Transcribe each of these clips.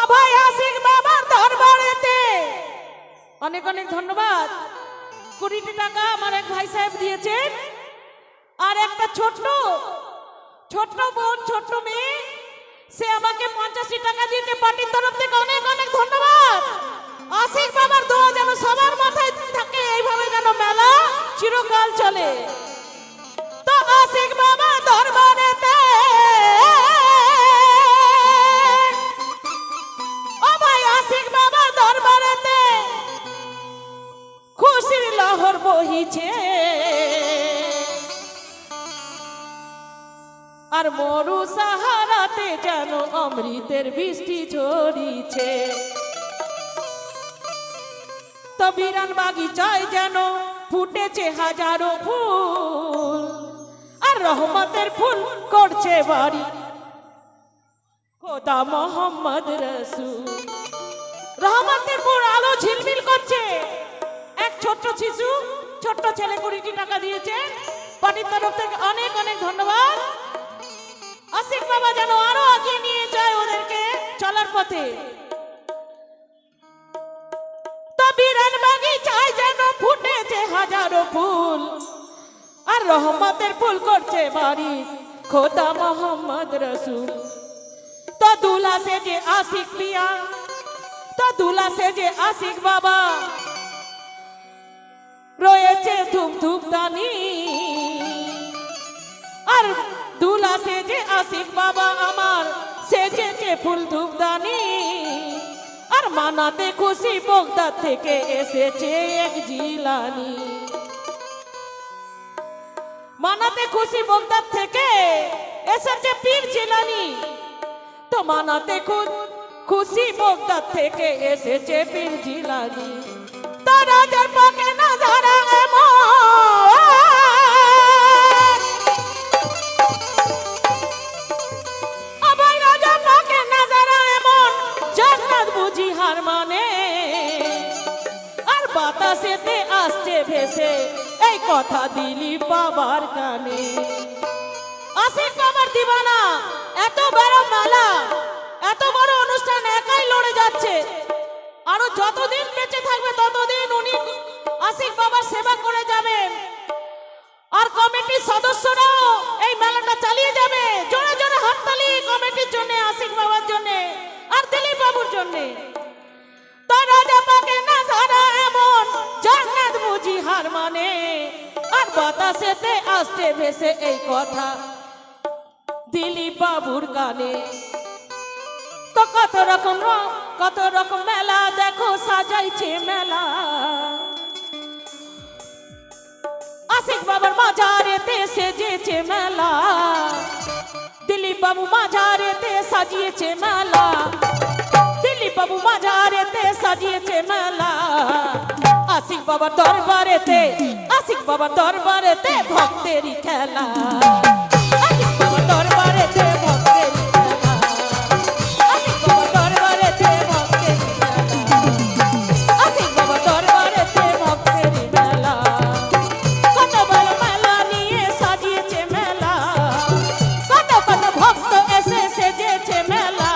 অভয় আশিক বাবার দরবারেতে অনেক অনেক ধন্যবাদ। 20 টাকা আমার এক ভাই সাহেব দিয়েছেন, আর একটা ছোট্ট বোন ছোট্ট মেয়ে সে আমাকে 85 টাকা দিয়েছে। পার্টির তরফ থেকে অনেক অনেক ধন্যবাদ। আশিক বাবার দোয়া যেন সবার মাথায় থাকে, এইভাবে যেন মেলা চিরকাল চলে। তো আশিক বাবার দরবারেতে ও ভাই আশিক বাবার দরবারেতে খুশির লহর বহিছে, আর মরু সাহারাতে যেন অমৃতের বৃষ্টি ঝরিছে। তো বিরান বাগিচায় যেন ফুটেছে হাজারো ফুল, আর রহমতের ফুল করছে বাড়ি খোদা মোহাম্মদ রসুল। রহমতের ফুল আলো ঝিলমিল করছে। এক ছোট্ট শিশু ছোট্ট ছেলে 20 টাকা দিয়েছে। পার্টির তরফ থেকে অনেক অনেক ধন্যবাদ। আশিক বাবা যেন আরো এগিয়ে নিয়ে যায় ওদেরকে চলার পথে। তো বিরান বাগিচায় যেন ফুটেছে হাজারো ফুল, আর রহমতের ফুল করছে বাড়ি খোদা মোহাম্মদ রসুল। তো দুলা সে যে আশিক পিয়া, তো দুলা সে যে আশিক বাবা রয়েছে ধূপ ধূপ দানি, আর দুলা সে যে আশিক বাবা আমার সেজেছে ফুল ধূপদানি, আর মানাতে খুশি বগদাদ থেকে এসেছে এক জিলানি। মানাতে খুশি বগদাদ থেকে এসেছে পীর জিলানি। তো মানাতে খুশি বগদাদ থেকে এসেছে পীর জিলানি। তো রাজার পাকে নাজারা এমন, মানে আর বাতাসেতে আসছে ভেসে এই কথা দিলীপ বাবার কানে। আশিক বাবার দিবানা এত বড় মেলা, এত বড় অনুষ্ঠান একাই লড়ে যাচ্ছে। আরো যতদিন বেঁচে থাকবে ততদিন উনি আশিক বাবার সেবা করে যাবেন, আর কমিটির সদস্যরাও এই মেলাটা চালিয়ে যাবে। জোরে জোরে হাততালি কমিটির জন্য, আশিক বাবার জন্য, আর দিলীপ বাবুর জন্য। মানে আর বাতাসেতে আসছে ভেসে এই কথা দিলীপ বাবুর গানে। তো কত রকম মেলা দেখো সাজাইছে মেলা। আশিক বাবার মাজারেতে সেজেছে মেলা, দিলীপ বাবু মাজারেতে সাজিয়েছে মেলা, দিলীপ বাবু মাজারেতে সাজিয়েছে মেলা। আশিক বাবার দরবারেতে, আশিক বাবার দরবারেতে ভক্তেরই খেলা। আশিক বাবার দরবারেতে ভক্তেরই খেলা, আশিক বাবার দরবারেতে ভক্তেরই খেলা, আশিক বাবার দরবারেতে ভক্তেরই মেলা। কত বড় মেলা নিয়ে সাজিয়েছে মেলা, কত কত ভক্ত এসে সেজেছে মেলা।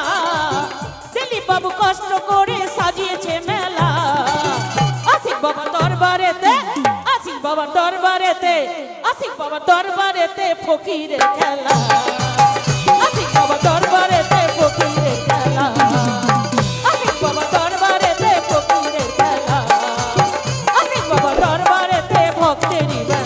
দিলীপ বাবু কষ্ট করে সাজিয়েছে মেলা। আশিক বাবার দরবারেতে, আশিক বাবার দরবারেতে, আশিক বাবার দরবারেতে ফকিরের খেলা। আশিক বাবার দরবারেতে ফকিরের খেলা, আশিক বাবার দরবারেতে ফকিরের খেলা, আশিক বাবার দরবারেতে ভক্তেরই মেলা।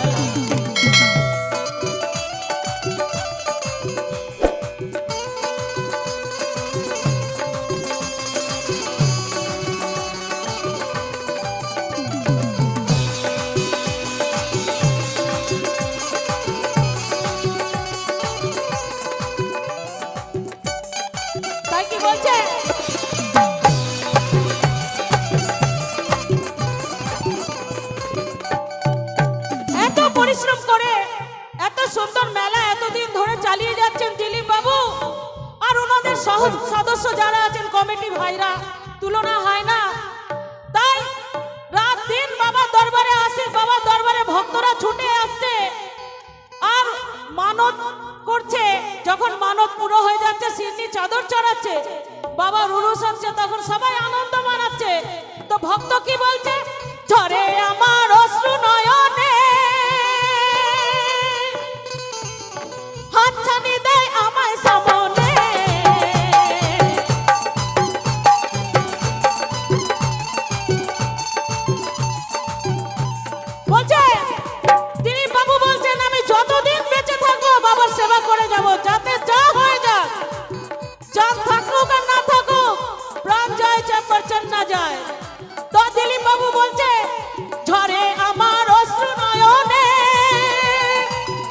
এত পরিশ্রম করে এত সুন্দর মেলা এতদিন ধরে চালিয়ে যাচ্ছেন দিলীপ বাবু, আর ওনাদের সদস্য যারা আছেন কমিটি ভাইরা, তুলনা হয় না। তাই রাত দিন বাবার দরবারে আসে, বাবার দরবারে ভক্তরা ছুটে আসছে আর মানত করছে। যখন মানত পুরো হয়ে যাচ্ছে চাদর চড়াচ্ছে, বাবার উরুস হচ্ছে, তখন সবাই আনন্দ মানাচ্ছে। তো ভক্ত কি বলছে? ঝরে আমার অশ্রু নয়নে, হাতছানি দেয় আমায় সামনে। বলছে দিলীপ বাবু বলছেন, আমি যতদিন বেঁচে থাকবো বাবার সেবা করে যাব, যাতে যা হয়ে যায়, জান থাকুক আর না থাকুক, প্রাণ যায় চেম্বার না যায়। তো দিলীপ বাবু বলছে ঝরে আমার অশ্রু নয়নে,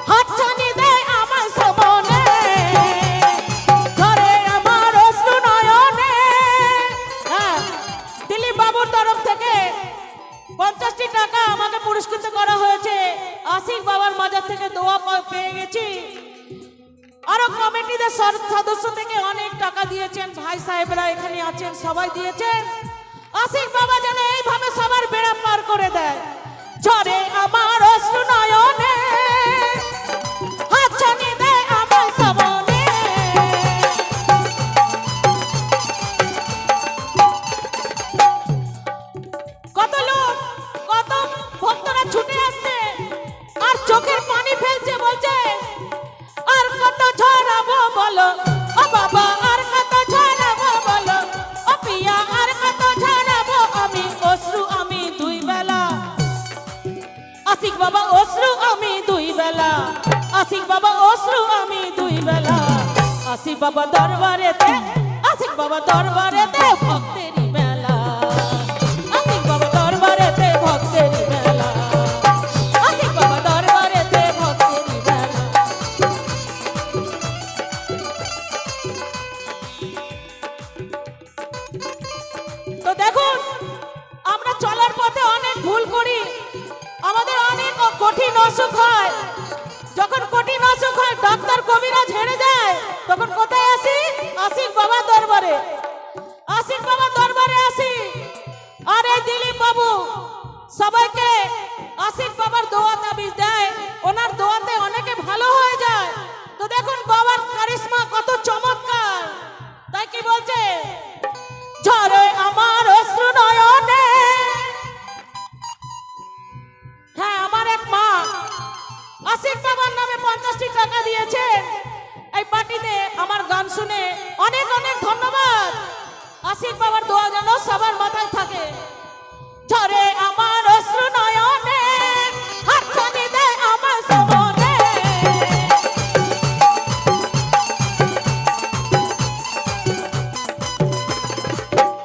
হাতছানি দেয় আমার সামনে। ঝরে আমার অশ্রু নয়নে। হ্যাঁ, দিলীপ বাবুর তরফ থেকে 50টি টাকা আমাকে পুরস্কৃত করা হয়েছে। আশিক বাবার মাজার থেকে দোয়া পেয়ে গেছি। আরো কমিটিদের সদস্য থেকে অনেক টাকা দিয়েছেন, ভাই সাহেবরা এখানে আছেন, সবাই দিয়েছেন। আশিক বাবা যেন এইভাবে সবার বেড়া পার করে দেয়। ঝরে আমার অশ্রু নয়নে, হাতছানি দেয় আমার সামনে। কত লোক, কত ভক্তরা ছুটে আসছে আর চোখের পানি ফেলছে, বলছে আর কত ঝরাবো বলো ও বাবা, আর কত ঝরাবো বলো ও পিয়া, আর কত ঝরাবো আমি অশ্রু, আমি দুই বেলা। আশিক বাবা অশ্রু আমি দুই বেলা, আশিক বাবা অশ্রু আমি দুই বেলা। আশিক বাবা দরবারেতে, আশিক বাবা দরবারেতে ভক্তেরই মেলা। আশিক বাবা দরবারেতে ভক্তেরই মেলা, আশিক বাবা দরবারেতে ভক্তেরই মেলা। তো দেখুন, আমরা চলার পথে অনেক ভুল করি, আমাদের অনেক কঠিন অসুখ হয়। যখন কঠিন অসুখ হয়, ডাক্তার কবিরাজ হেরে যায়, তখন কোথায় আসি? আশিক বাবা দরবারে। আশিক বাবা দরবারে আসি। আর এই দিলীপ বাবু সবাইকে আশিক বাবার দোয়া তাবিজ দেয়, ওনার দোয়াতে অনেকে ভালো হয়ে যায়। তো দেখুন বাবার কারিশমা কত চমৎকার। তাই কি বলছে? ঝরে আমার অশ্রু নয়নে। হ্যাঁ, আমার এক মা আশিক বাবার নামে 50টি টাকা দিয়েছে এই পার্টিতে আমার গান শুনে। অনেক অনেক ধন্যবাদ। আশিক বাবার দোয়া যেন সবার মাথায় থাকে। ঝরে আমার অশ্রু নয়নে, হাতছানি দেয় আমার সামনে।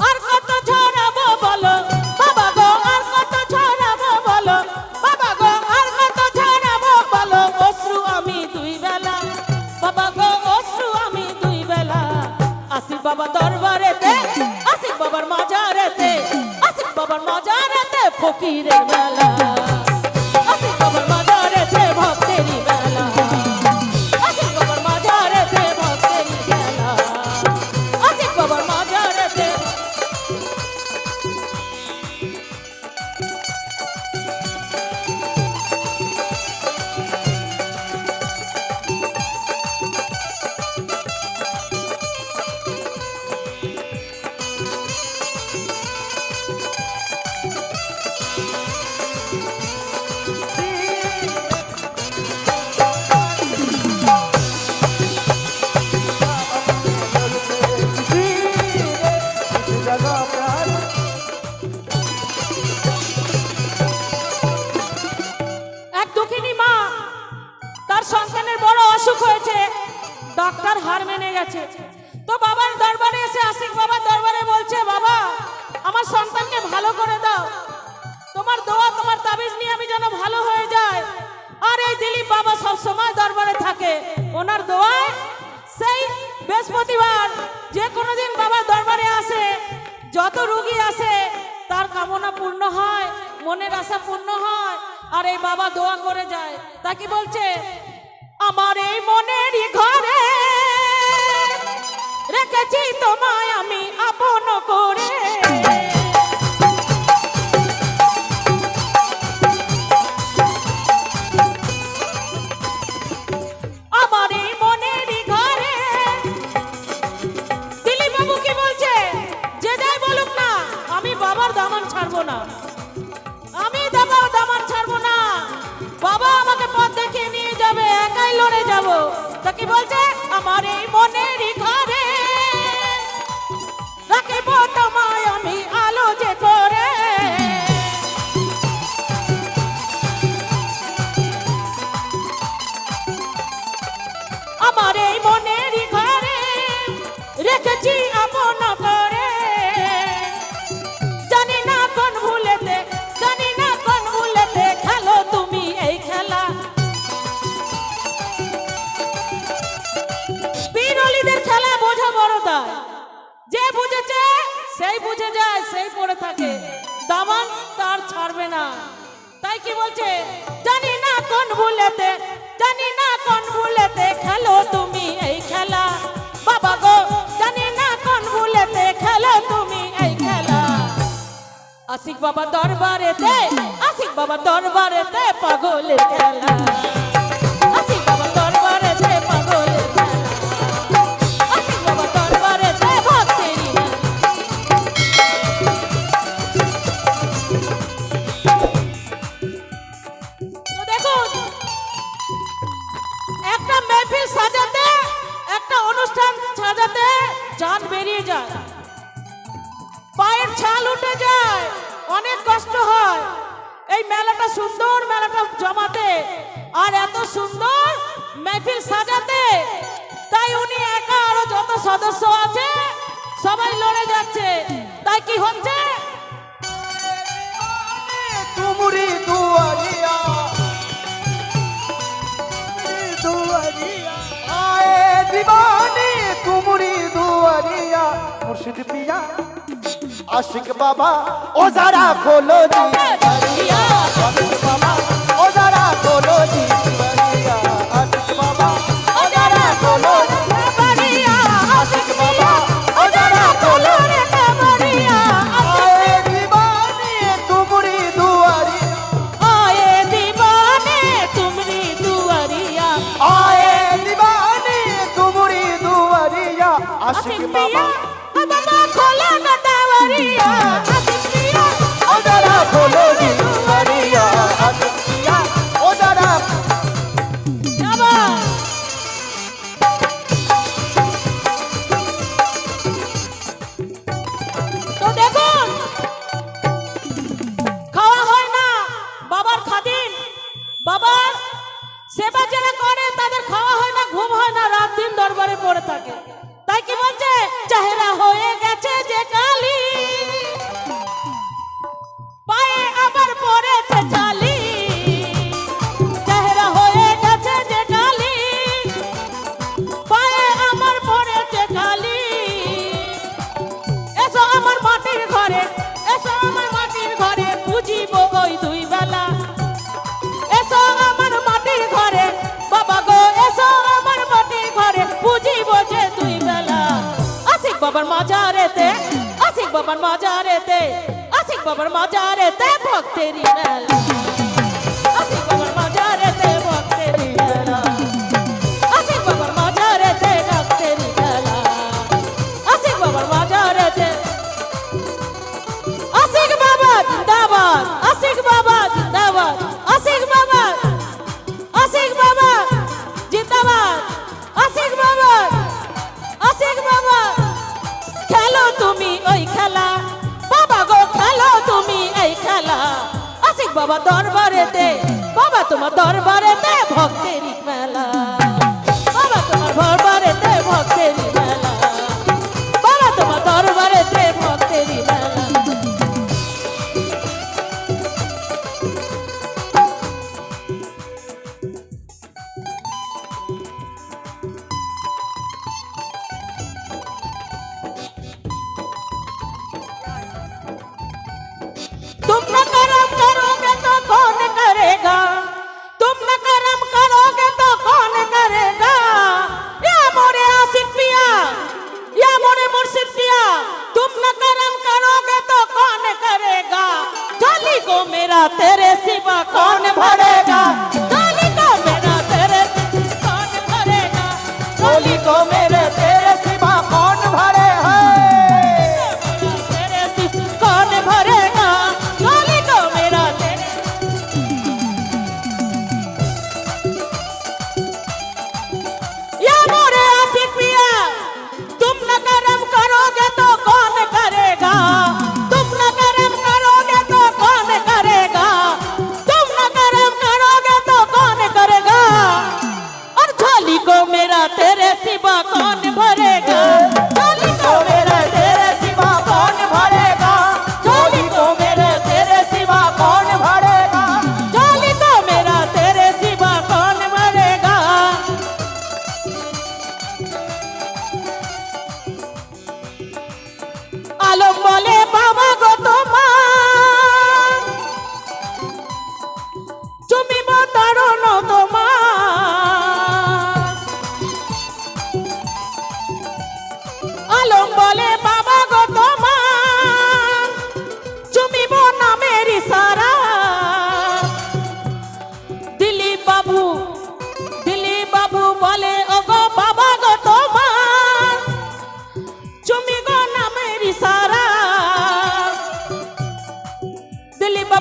আর কত ঝরাবো বলো বাবা গো, আর কত ঝরাবো বলো বাবা গো, আর কত ঝরাবো বলো অশ্রু আমি দুই বেলা, বাবা গো অশ্রু আমি দুই বেলা। আশিক বাবা দরবারেতে, আশিক বাবার মাজারেতে, আশিক বাবার মাজারেতে ফকিরের মেলা, আশিক বাবার মাজারেতে ভক্তেরই মেলা, আশিক বাবার মাজারেতে ভক্তেরই মেলা, আশিক বাবার মাজারেতে। এক দুঃখিনী মা, তার সন্তানের বড় অসুখ হয়েছে, ডাক্তার হার মেনে গেছে। তো বাবার দরবারে এসে আশিক বাবার দরবারে বলছে, বাবা আমার সন্তানকে ভালো করে দাও, তোমার দোয়া তোমার তাবিজ নিয়ে আমি যেন ভালো হয়ে যায়। আর এই দিলীপ বাবা সব সময় দরবারে থাকে, ওনার দোয়ায় সেই বৃহস্পতিবার যে কোনো দিন বাবার দরবারে আসে, যত রোগী আসে তার কামনা পূর্ণ হয়, মনের আশা পূর্ণ হয়। আর এই বাবা দোয়া করে যায়। তা কি বলছে? আমার এই মনেরই ঘরে রেখেছি তোমায় আমি আপন করে। আমার এই মনেরই ঘরে বাবার দামান ছাড়বো না, আমি বাবার দামান ছাড়বো না। বাবা আমাকে পথ দেখিয়ে নিয়ে যাবে, একাই লড়ে যাব। তা কি বলছে, আমার এই মনেরই ঘরে রাখিব তোমায় আমি আলো যে করে। আমার এই মনেরই ঘরে রেখেছি আপন করে। জানি না কোন ভুলেতে, জানি না কোন ভুলেতে খেলো তুমি এই খেলা। বিরোধীদের খেলা বোঝা বড় দায়, যে বুঝেছে সেই বুঝে যায়, সেই পড়ে থাকে, দামান তার ছাড়বে না। তাই কি বলছে, জানি না কোন ভুলেতে, জানি না কোন ভুলেতে খেলো তুমি এই খেলা। বাবা গো জানি না কোন ভুলেতে খেলো তুমি এই খেলা। আশিক বাবা দরবারেতে, আশিক বাবা দরবারেতে পাগলের খেলা। আশিক বাবা দরবারেতে পাগলের খেলা। আশিক বাবা দরবারেতে ভক্তেরই মেলা। তো দেখুন, একটা মেহফিল সাজাতে, একটা অনুষ্ঠান সাজাতে জান বেরিয়ে যায়, পায়ের ছাল উঠে যায়, অনেক কষ্ট হয় এই মেলাটা সুন্দর, মেলাটা জমাতে আর এত সুন্দর মেহফিল সাজাতে। তাই উনি একা, আরো যত সদস্য আছে সবাই লড়ে যাচ্ছে। তাই কি হচ্ছে, তুমরি দুয়ারিয়া দুয়ারিয়া আয়ে दीवाने तुमरी दुआरिया मुर्शिद पिया आशिक बाबा ओ जरा खोलो जी दरिया। आशिक बाबा ओ जरा खोलो जी दरिया। आशिक बाबा ओ जरा खोलो जी दरिया। आशिक बाबा ओ जरा खोलो रे दरिया। आए दीवाने तुमरी दुआरिया, आए दीवाने तुमरी दुआरिया। आए दीवाने तुमरी दुआरिया। आशिक बाबा बाबा खोलो ना दरिया। आशिक पिया ओ जरा खोलो जी दरिया। आशिक पिया ओ जरा बाबा। তো দেখুন, খাওয়া হয় না বাবার খাদিম, বাবার সেবা যারা করে তাদের খাওয়া হয় না, ঘুম হয় না, রাত দিন দরবারে পড়ে থাকে। তাই কি বলছে, চেহারা হয়ে গেছে যে কালি, পায়ে আবার পড়েছে চালি। চেহারা হয়ে গেছে যে কালি, পায়ে আমার পড়েছে কালি। এসো আমার মাটির ঘরে, এসো আমার মাটির ঘরে বুঝিব ওই দুই বেলা। এসো আমার মাটির ঘরে বাবা গো, এসো আমার মাটির ঘরে বুঝিব যে দুই বেলা। আশিক বাবার মাজারেতে, আশিক বাবার মাজারেতে, আশিক বাবার মাজারেতে ভক্তেরই মেলা। আশিক বাবার মাজারেতে ভক্তেরই মেলা। আশিক বাবার মাজারেতে ভক্তেরই মেলা। আশিক বাবার মাজারেতে, আশিক বাবা জিন্দাবাদ, আশিক বাবা জিন্দাবাদ, আশিক বাবা, আশিক বাবা জিন্দাবাদ, আশিক বাবা, আশিক বাবা। খেলো তুমি ওই খেলা, বাবা গো খেলো তুমি এই খেলা। আশিক বাবা দরবারেতে, বাবা তোমার দরবারেতে ভক্তেরই মেলা। বাবা তোমার দরবারেতে ভক্তেরই মেলা। বাবা তোমার দরবারেতে ভক্তেরই মেলা। तुम न करम करोगे तो कौन करेगा, तुम न करम करोगे तो कौन करेगा। या मोरे आशिक पिया, या मोरे मुर्शिद पिया, तुम न करम करोगे तो कौन करेगा। झोली को मेरा तेरे सिवा कौन भरेगा। झोली को मेरा तेरे सिवा कौन भरेगा। झोली को मेरे तेरे सिवा कौन भरे है। तेरे सिवा कौन भरे।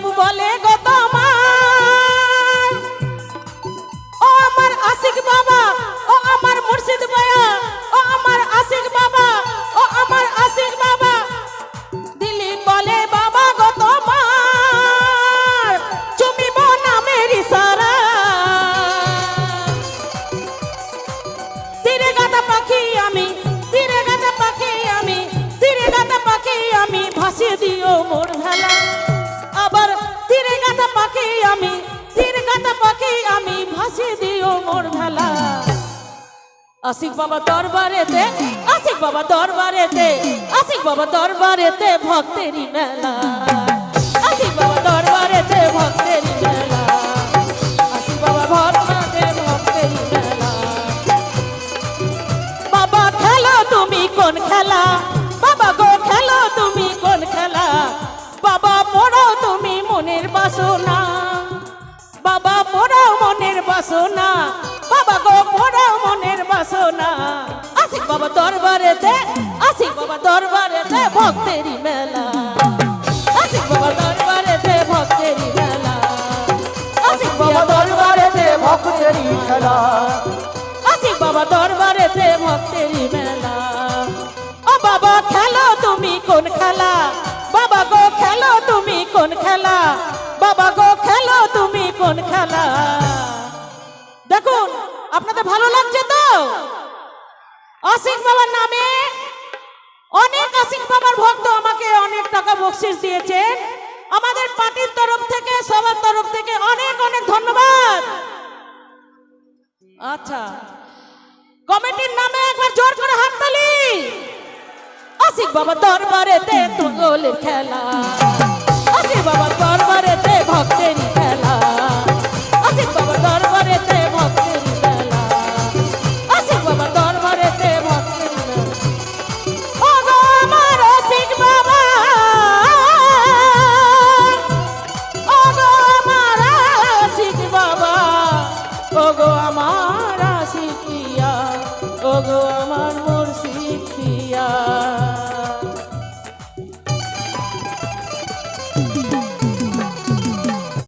বাবু বলে গো তোমার ও আমার আশিক বাবা ও আমার মুর্শিদ ভাইয়া ও আমার আশিক বাবা ও আমার আশিক বাবা দিলীপ বলে বাবা গো তোমার চুমিব নামের ইশারা তীরে গাদা পাখি আমি তীরে গাদা পাখি আমি তীরে গাদা পাখি আমি ভাসিয়ে দিও মোর ভেলা আবার তীরে গাদা পাখি আমি তীরে গাদা পাখি আমি ভাসিয়ে দিও মোর ভেলা আশিক বাবা দরবারেতে আশিক বাবা দরবারেতে আশিক বাবা দরবারেতে ভক্তেরই মেলা আশিক বাবা দরবারেতে ভক্তেরই মেলা আশিক বাবা ভরনাতে ভক্তেরই মেলা বাবা খেলো তুমি কোন খেলা বাবা গো খেলো তুমি কোন খেলা বাবা পড়ো তুমি মনের বাসনা বাবা পড়ো মনের বাসনা বাবা গো পড়ো মনের বাসনা আশিক বাবা দরবারেতে আশিক বাবা দরবারেতে ভক্তেরই মেলা আশিক বাবা দরবারেতে ভক্তেরই মেলা আশিক বাবা দরবারেতে ভক্তেরই খেলা আশিক বাবা দরবারেতে ভক্তেরই মেলা ও বাবা খেলো তুমি কোন খেলা বাবা গো খেলো তুমি কোন খেলা বাবা গো খেলো তুমি কোন খেলা দেখুন আপনাদের ভালো লাগছে তো আশিক বাবার নামে অনেক আশিক বাবার ভক্ত আমাকে অনেক টাকা বকশিশ দিয়েছেন আমাদের পার্টির তরফ থেকে সবার তরফ থেকে অনেক অনেক ধন্যবাদ আচ্ছা কমিটির নামে একবার জোর করে হাততালি আশিক বাবা দরবারেতে তোলের খেলা